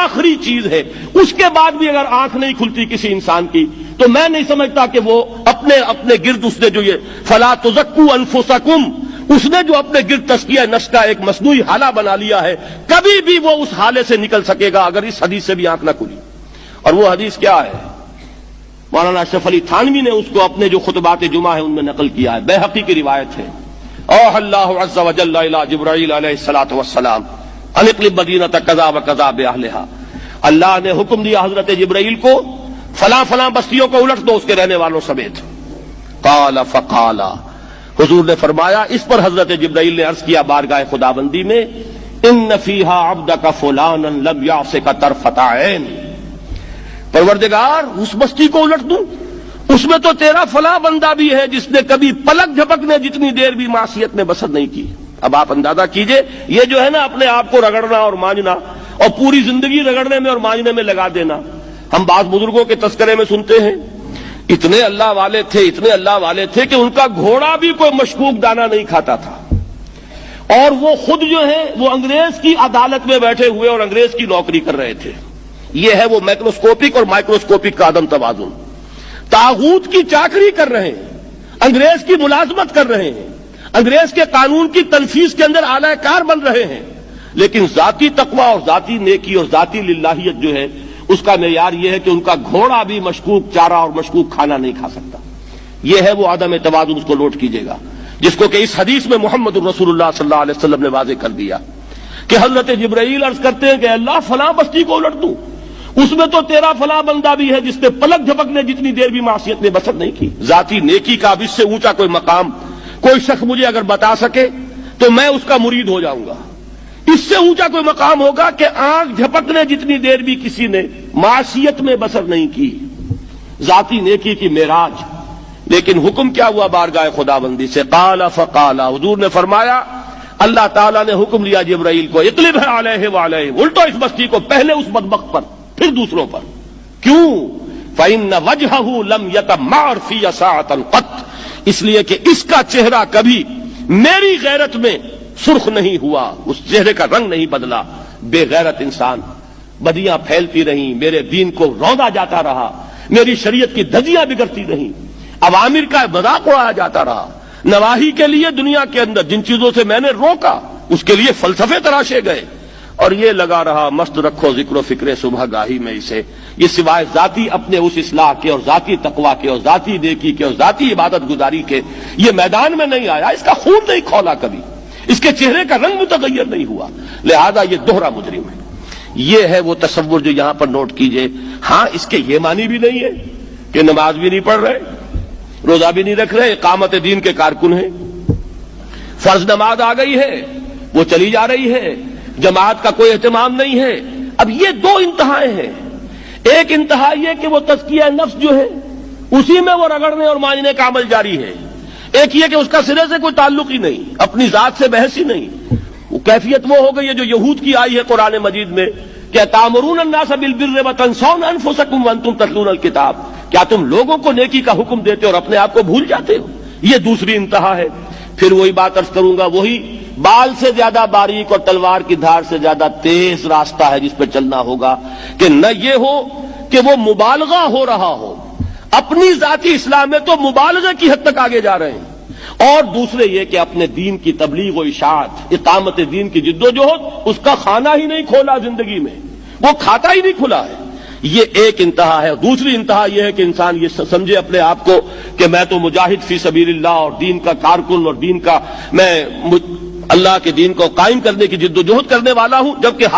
آخری چیز ہے، اس کے بعد بھی اگر آنکھ نہیں کھلتی کسی انسان کی تو میں نہیں سمجھتا کہ وہ اپنے گرد اس نے جو یہ فلا تزکوا انفسکم، اس نے جو اپنے گرد تزکیہ نفس کا ایک مصنوعی حالہ بنا لیا ہے، کبھی بھی وہ اس حالے سے نکل سکے گا اگر اس حدیث سے بھی آنکھ نہ کھلی۔ اور وہ حدیث کیا ہے؟ مولانا اشرف علی تھانوی نے اس کو اپنے جو خطبات جمعہ ہیں ان میں نقل کیا ہے، بیہقی کی روایت ہے۔ اوحى اللہ عز وجل الى جبرائیل علیہ الصلوۃ والسلام ان اقلب مدینۃ کذا وکذا باہلها، اللہ نے حکم دیا حضرت جبرائیل کو فلاں فلاں بستیوں کو الٹ دو اس کے رہنے والوں سمیت۔ قال فقال، حضور نے فرمایا، اس پر حضرت جبرائیل نے عرض کیا بارگاہ خداوندی میں، ان فیہا عبدک فلانا لم یعصک طرفۃ عین، پروردگار اس بستی کو الٹ دوں، اس میں تو تیرا فلاں بندہ بھی ہے جس نے کبھی پلک جھپکنے جتنی دیر بھی معصیت میں بسر نہیں کی۔ اب آپ اندازہ کیجئے، یہ جو ہے نا اپنے آپ کو رگڑنا اور مانجنا اور پوری زندگی رگڑنے میں اور مانجنے میں لگا دینا، ہم بعض بزرگوں کے تذکرے میں سنتے ہیں اتنے اللہ والے تھے، اتنے اللہ والے تھے کہ ان کا گھوڑا بھی کوئی مشکوک دانہ نہیں کھاتا تھا، اور وہ خود جو ہے وہ انگریز کی عدالت میں بیٹھے ہوئے اور انگریز کی نوکری کر رہے تھے۔ یہ ہے وہ میکروسکوپک اور مائکروسکوپک کا عدم توازن، طاغوت کی چاکری کر رہے ہیں، انگریز کی ملازمت کر رہے ہیں، انگریز کے قانون کی تنفیذ کے اندر اعلی کار بن رہے ہیں، لیکن ذاتی تقوی اور ذاتی نیکی اور ذاتی للہیت جو ہے اس کا معیار یہ ہے کہ ان کا گھوڑا بھی مشکوک چارہ اور مشکوک کھانا نہیں کھا سکتا۔ یہ ہے وہ عدم توازن، اس کو نوٹ کیجئے گا، جس کو کہ اس حدیث میں محمد الرسول اللہ صلی اللہ علیہ وسلم نے واضح کر دیا کہ حضرت جبرائیل عرض کرتے ہیں کہ اللہ فلاں بستی کو الٹ دوں، اس میں تو تیرا فلاں بندہ بھی ہے جس نے پلک جھپکنے جتنی دیر بھی معصیت میں بسر نہیں کی۔ ذاتی نیکی کا اب اس سے اونچا کوئی مقام کوئی شخص مجھے اگر بتا سکے تو میں اس کا مرید ہو جاؤں گا۔ اس سے اونچا کوئی مقام ہوگا کہ آنکھ جھپکنے جتنی دیر بھی کسی نے معصیت میں بسر نہیں کی، ذاتی نیکی کی معراج۔ لیکن حکم کیا ہوا بارگاہ خداوندی سے؟ قال فقال، حضور نے فرمایا، اللہ تعالیٰ نے حکم لیا جبرائیل کو، اقلب علیہ وعلیہ، الٹو اس بستی کو، پہلے اس بدبخت پر پھر دوسروں پر۔ کیوں؟ فإن وجهه لم يتمعر في ساعة قط، اس لیے کہ اس کا چہرہ کبھی میری غیرت میں سرخ نہیں ہوا، اس چہرے کا رنگ نہیں بدلا۔ بے غیرت انسان، بدیاں پھیلتی رہیں، میرے دین کو روندا جاتا رہا، میری شریعت کی دھجیاں بگڑتی رہیں، عوامر کا مذاق اڑایا جاتا رہا، نواہی کے لیے دنیا کے اندر جن چیزوں سے میں نے روکا اس کے لیے فلسفے تراشے گئے، اور یہ لگا رہا مست رکھو ذکر و فکر صبح گاہی میں اسے، یہ سوائے ذاتی اپنے اس اصلاح کے اور ذاتی تقوی کے اور ذاتی نیکی کے اور ذاتی عبادت گزاری کے یہ میدان میں نہیں آیا، اس کا خون نہیں کھولا کبھی، اس کے چہرے کا رنگ متغیر نہیں ہوا، لہذا یہ دوہرا مجرم ہے۔ یہ ہے وہ تصور جو یہاں پر نوٹ کیجئے۔ ہاں، اس کے یہ معنی بھی نہیں ہے کہ نماز بھی نہیں پڑھ رہے، روزہ بھی نہیں رکھ رہے، اقامت دین کے کارکن ہیں، فرض نماز آ گئی ہے وہ چلی جا رہی ہے، جماعت کا کوئی اہتمام نہیں ہے۔ اب یہ دو انتہائیں ہیں، ایک انتہا یہ کہ وہ تزکیہ نفس جو ہے اسی میں وہ رگڑنے اور مانجنے کا عمل جاری ہے، ایک یہ کہ اس کا سرے سے کوئی تعلق ہی نہیں، اپنی ذات سے بحث ہی نہیں۔ وہ کیفیت وہ ہو گئی ہے جو یہود کی آئی ہے قرآن مجید میں کہ تامرون الناس بالبر وتنسون انفسکم وانتم تتلون الکتاب، کیا تم لوگوں کو نیکی کا حکم دیتے اور اپنے آپ کو بھول جاتے ہو؟ یہ دوسری انتہا ہے۔ پھر وہی بات عرض کروں گا، وہی بال سے زیادہ باریک اور تلوار کی دھار سے زیادہ تیز راستہ ہے جس پہ چلنا ہوگا کہ نہ یہ ہو کہ وہ مبالغہ ہو رہا ہو، اپنی ذاتی اصلاح میں تو مبالغہ کی حد تک آگے جا رہے ہیں، اور دوسرے یہ کہ اپنے دین کی تبلیغ و اشاعت، اقامت دین کی جد و جہد، اس کا کھانا ہی نہیں کھولا زندگی میں، وہ کھاتا ہی نہیں کھلا ہے۔ یہ ایک انتہا ہے۔ دوسری انتہا یہ ہے کہ انسان یہ سمجھے اپنے آپ کو کہ میں تو مجاہد فی سبیل اللہ اور دین کا کارکن اور دین کا میں اللہ کے دین کو قائم کرنے کی جد و جہد کرنے والا ہوں، جبکہ